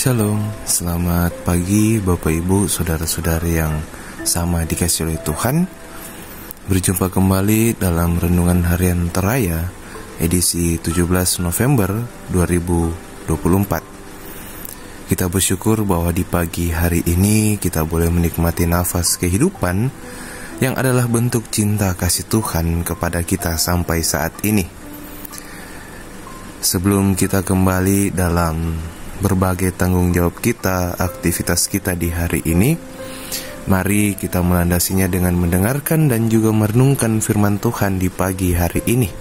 Shalom, selamat pagi Bapak Ibu, saudara-saudari yang sama dikasihi oleh Tuhan. Berjumpa kembali dalam Renungan Harian Teraya edisi 17 November 2024. Kita bersyukur bahwa di pagi hari ini kita boleh menikmati nafas kehidupan yang adalah bentuk cinta kasih Tuhan kepada kita sampai saat ini. Sebelum kita kembali dalam berbagai tanggung jawab kita, aktivitas kita di hari ini, mari kita melandasinya dengan mendengarkan dan juga merenungkan firman Tuhan di pagi hari ini.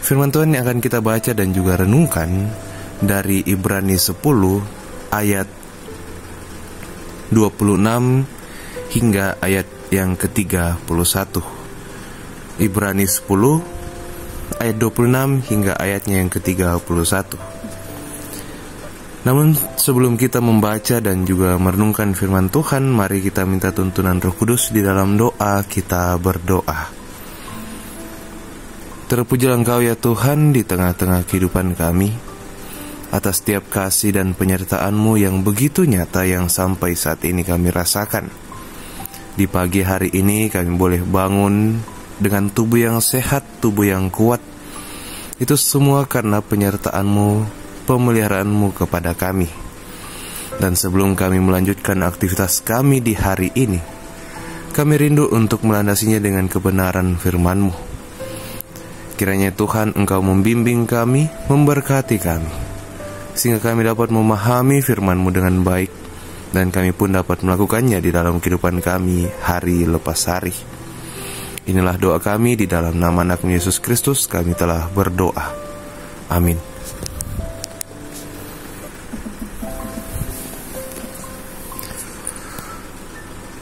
Firman Tuhan yang akan kita baca dan juga renungkan dari Ibrani 10 ayat 26 hingga ayat yang ke-31. Ibrani 10 ayat 26 hingga ayatnya yang ke-31. Namun sebelum kita membaca dan juga merenungkan firman Tuhan, mari kita minta tuntunan Roh Kudus di dalam doa. Kita berdoa. Terpujilah Engkau ya Tuhan di tengah-tengah kehidupan kami, atas setiap kasih dan penyertaan-Mu yang begitu nyata yang sampai saat ini kami rasakan. Di pagi hari ini kami boleh bangun dengan tubuh yang sehat, tubuh yang kuat. Itu semua karena penyertaan-Mu, pemeliharaan-Mu kepada kami. Dan sebelum kami melanjutkan aktivitas kami di hari ini, kami rindu untuk melandasinya dengan kebenaran firman-Mu. Kiranya Tuhan Engkau membimbing kami, memberkati kami, sehingga kami dapat memahami firman-Mu dengan baik, dan kami pun dapat melakukannya di dalam kehidupan kami hari lepas hari. Inilah doa kami, di dalam nama anak Yesus Kristus kami telah berdoa. Amin.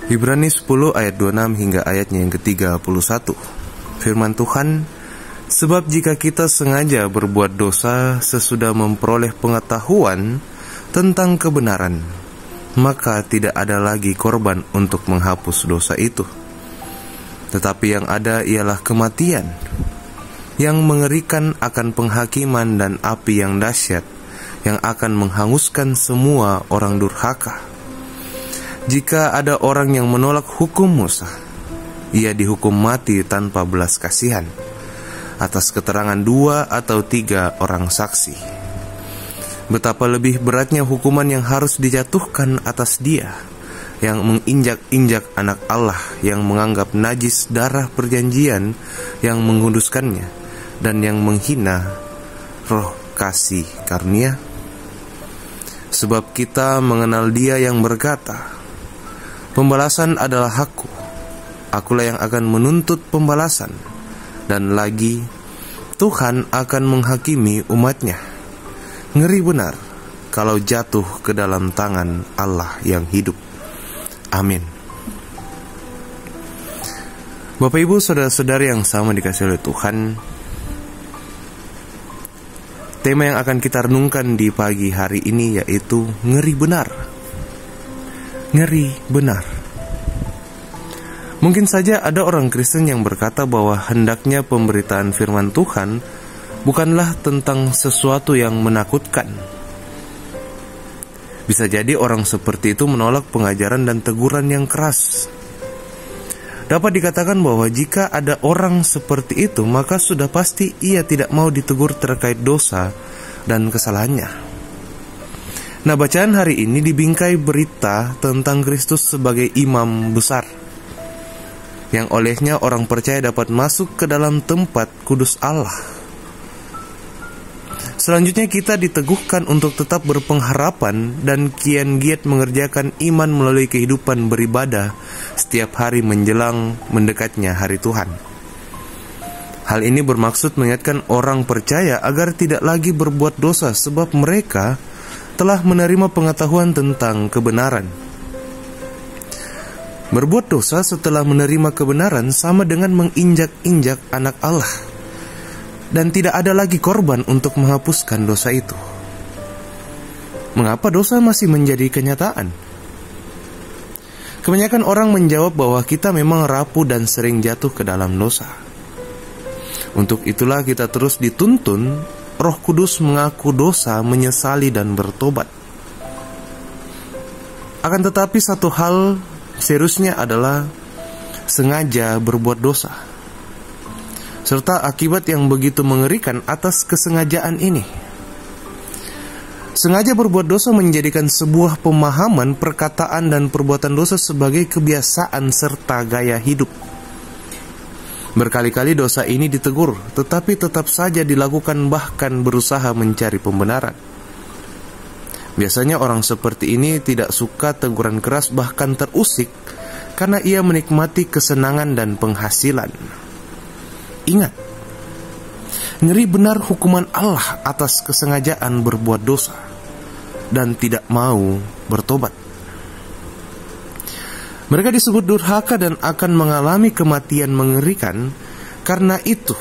Ibrani 10 ayat 26 hingga ayatnya yang ke-31. Firman Tuhan, sebab jika kita sengaja berbuat dosa sesudah memperoleh pengetahuan tentang kebenaran, maka tidak ada lagi korban untuk menghapus dosa itu. Tetapi yang ada ialah kematian, yang mengerikan akan penghakiman dan api yang dahsyat, yang akan menghanguskan semua orang durhaka. Jika ada orang yang menolak hukum Musa, ia dihukum mati tanpa belas kasihan atas keterangan 2 atau 3 orang saksi. Betapa lebih beratnya hukuman yang harus dijatuhkan atas dia yang menginjak-injak anak Allah, yang menganggap najis darah perjanjian yang menguduskannya, dan yang menghina roh kasih karunia. Sebab kita mengenal Dia yang berkata, pembalasan adalah hakku, akulah yang akan menuntut pembalasan. Dan lagi, Tuhan akan menghakimi umatnya. Ngeri benar kalau jatuh ke dalam tangan Allah yang hidup. Amin. Bapak Ibu saudara-saudari yang sama dikasihi oleh Tuhan, tema yang akan kita renungkan di pagi hari ini yaitu ngeri benar. Ngeri benar. Mungkin saja ada orang Kristen yang berkata bahwa hendaknya pemberitaan firman Tuhan bukanlah tentang sesuatu yang menakutkan. Bisa jadi orang seperti itu menolak pengajaran dan teguran yang keras. Dapat dikatakan bahwa jika ada orang seperti itu, maka sudah pasti ia tidak mau ditegur terkait dosa dan kesalahannya. Nah, bacaan hari ini dibingkai berita tentang Kristus sebagai imam besar, yang olehnya orang percaya dapat masuk ke dalam tempat kudus Allah. Selanjutnya kita diteguhkan untuk tetap berpengharapan dan kian giat mengerjakan iman melalui kehidupan beribadah setiap hari menjelang mendekatnya hari Tuhan. Hal ini bermaksud mengingatkan orang percaya agar tidak lagi berbuat dosa, sebab mereka telah menerima pengetahuan tentang kebenaran. Berbuat dosa setelah menerima kebenaran sama dengan menginjak-injak anak Allah, dan tidak ada lagi korban untuk menghapuskan dosa itu. Mengapa dosa masih menjadi kenyataan? Kebanyakan orang menjawab bahwa kita memang rapuh dan sering jatuh ke dalam dosa. Untuk itulah kita terus dituntun Roh Kudus mengaku dosa, menyesali dan bertobat. Akan tetapi satu hal seriusnya adalah sengaja berbuat dosa, serta akibat yang begitu mengerikan atas kesengajaan ini. Sengaja berbuat dosa menjadikan sebuah pemahaman, perkataan, dan perbuatan dosa sebagai kebiasaan serta gaya hidup. Berkali-kali dosa ini ditegur, tetapi tetap saja dilakukan, bahkan berusaha mencari pembenaran. Biasanya orang seperti ini tidak suka teguran keras, bahkan terusik, karena ia menikmati kesenangan dan penghasilan. Ingat, ngeri benar hukuman Allah atas kesengajaan berbuat dosa dan tidak mau bertobat. Mereka disebut durhaka dan akan mengalami kematian mengerikan. Karena itu,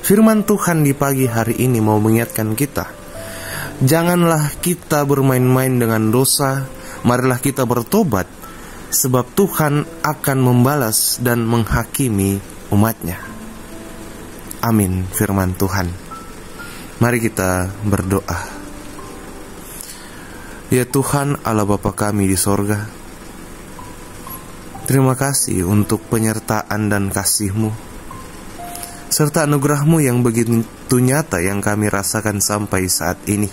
firman Tuhan di pagi hari ini mau mengingatkan kita, janganlah kita bermain-main dengan dosa, marilah kita bertobat, sebab Tuhan akan membalas dan menghakimi umatnya. Amin firman Tuhan. Mari kita berdoa. Ya Tuhan Allah Bapa kami di sorga, terima kasih untuk penyertaan dan kasih-Mu, serta anugerah-Mu yang begitu nyata yang kami rasakan sampai saat ini.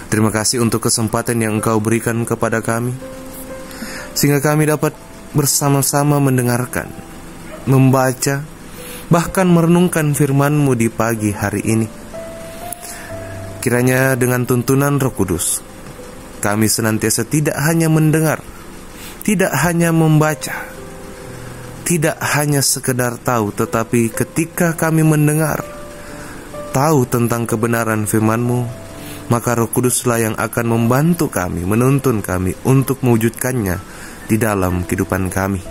Terima kasih untuk kesempatan yang Engkau berikan kepada kami, sehingga kami dapat bersama-sama mendengarkan, membaca, bahkan merenungkan firman-Mu di pagi hari ini. Kiranya dengan tuntunan Roh Kudus, kami senantiasa tidak hanya mendengar, tidak hanya membaca, tidak hanya sekedar tahu, tetapi ketika kami mendengar, tahu tentang kebenaran firman-Mu, maka Roh Kuduslah yang akan membantu kami, menuntun kami untuk mewujudkannya di dalam kehidupan kami.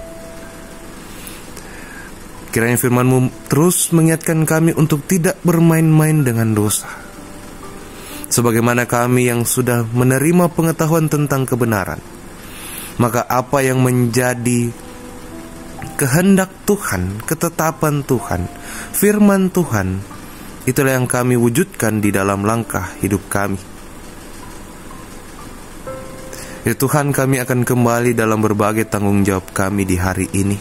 Kiranya firman-Mu terus mengingatkan kami untuk tidak bermain-main dengan dosa, sebagaimana kami yang sudah menerima pengetahuan tentang kebenaran. Maka apa yang menjadi kehendak Tuhan, ketetapan Tuhan, firman Tuhan, itulah yang kami wujudkan di dalam langkah hidup kami. Ya Tuhan, kami akan kembali dalam berbagai tanggung jawab kami di hari ini.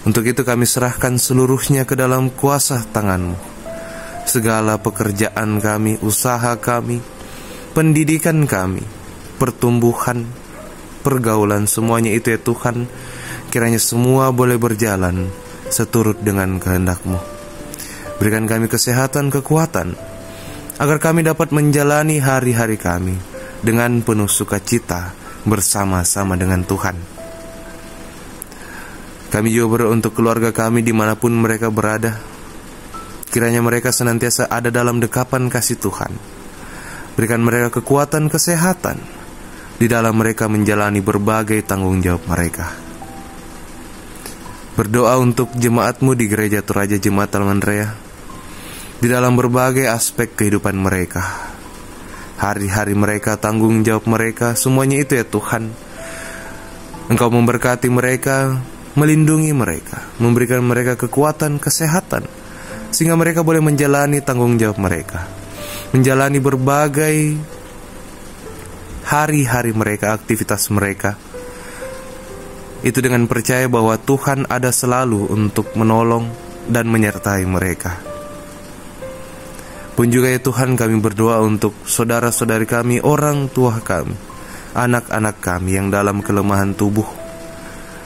Untuk itu kami serahkan seluruhnya ke dalam kuasa tangan-Mu. Segala pekerjaan kami, usaha kami, pendidikan kami, pertumbuhan, pergaulan, semuanya itu ya Tuhan, kiranya semua boleh berjalan seturut dengan kehendak-Mu. Berikan kami kesehatan, kekuatan, agar kami dapat menjalani hari-hari kami dengan penuh sukacita bersama-sama dengan Tuhan. Kami juga berdoa untuk keluarga kami dimanapun mereka berada. Kiranya mereka senantiasa ada dalam dekapan kasih Tuhan. Berikan mereka kekuatan, kesehatan di dalam mereka menjalani berbagai tanggung jawab mereka. Berdoa untuk jemaat-Mu di Gereja Toraja Jemaat Almandrea, di dalam berbagai aspek kehidupan mereka, hari-hari mereka, tanggung jawab mereka, semuanya itu ya Tuhan. Engkau memberkati mereka, melindungi mereka, memberikan mereka kekuatan, kesehatan, sehingga mereka boleh menjalani tanggung jawab mereka, menjalani berbagai hari-hari mereka, aktivitas mereka. Itu dengan percaya bahwa Tuhan ada selalu untuk menolong dan menyertai mereka. Pun juga ya Tuhan, kami berdoa untuk saudara-saudari kami, orang tua kami, anak-anak kami yang dalam kelemahan tubuh.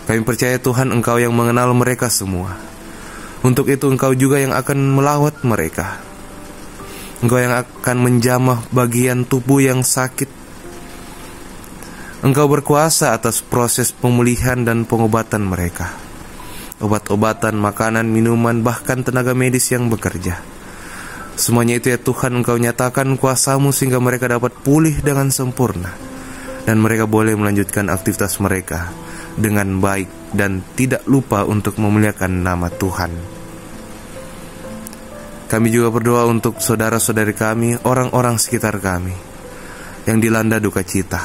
Kami percaya Tuhan, Engkau yang mengenal mereka semua. Untuk itu Engkau juga yang akan melawat mereka. Engkau yang akan menjamah bagian tubuh yang sakit. Engkau berkuasa atas proses pemulihan dan pengobatan mereka. Obat-obatan, makanan, minuman, bahkan tenaga medis yang bekerja. Semuanya itu ya Tuhan, Engkau nyatakan kuasa-Mu sehingga mereka dapat pulih dengan sempurna, dan mereka boleh melanjutkan aktivitas mereka dengan baik dan tidak lupa untuk memuliakan nama Tuhan. Kami juga berdoa untuk saudara-saudari kami, orang-orang sekitar kami yang dilanda duka cita.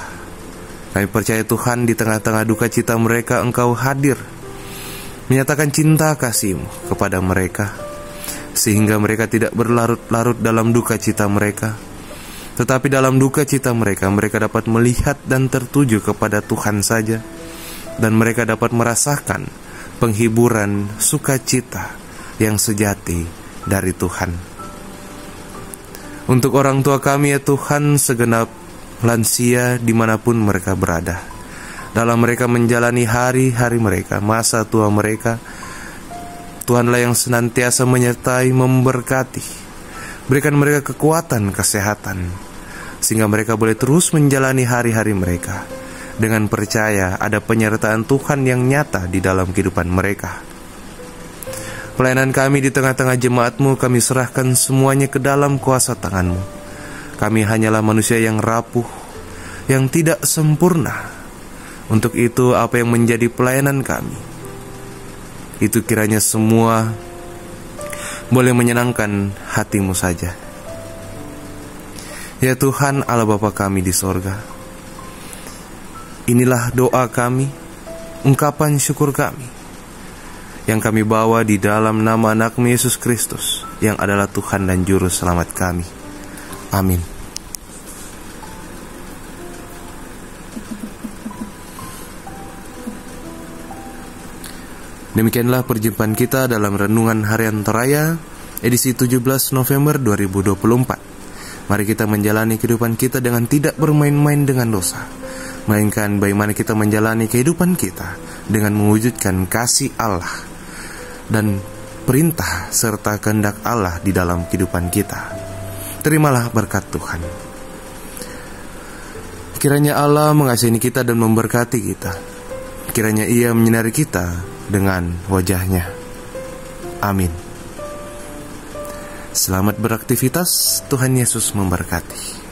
Kami percaya Tuhan, di tengah-tengah duka cita mereka Engkau hadir, menyatakan cinta kasih-Mu kepada mereka, sehingga mereka tidak berlarut-larut dalam duka cita mereka, Tetapi dalam duka cita mereka, mereka dapat melihat dan tertuju kepada Tuhan saja, dan mereka dapat merasakan penghiburan sukacita yang sejati dari Tuhan. Untuk orang tua kami ya Tuhan, segenap lansia dimanapun mereka berada, dalam mereka menjalani hari-hari mereka, masa tua mereka, Tuhanlah yang senantiasa menyertai, memberkati. Berikan mereka kekuatan, kesehatan, sehingga mereka boleh terus menjalani hari-hari mereka dengan percaya ada penyertaan Tuhan yang nyata di dalam kehidupan mereka. Pelayanan kami di tengah-tengah jemaat-Mu, kami serahkan semuanya ke dalam kuasa tangan-Mu. Kami hanyalah manusia yang rapuh, yang tidak sempurna. Untuk itu, apa yang menjadi pelayanan kami, itu kiranya semua boleh menyenangkan hati-Mu saja. Ya Tuhan Allah Bapa kami di sorga, inilah doa kami, ungkapan syukur kami, yang kami bawa di dalam nama anak-Mu Yesus Kristus, yang adalah Tuhan dan Juru Selamat kami. Amin. Demikianlah perjumpaan kita dalam Renungan Harian Toraya, edisi 17 November 2024. Mari kita menjalani kehidupan kita dengan tidak bermain-main dengan dosa, melainkan bagaimana kita menjalani kehidupan kita dengan mewujudkan kasih Allah dan perintah serta kehendak Allah di dalam kehidupan kita. Terimalah berkat Tuhan. Kiranya Allah mengasihi kita dan memberkati kita. Kiranya Ia menyinari kita dengan wajah-Nya. Amin. Selamat beraktivitas, Tuhan Yesus memberkati.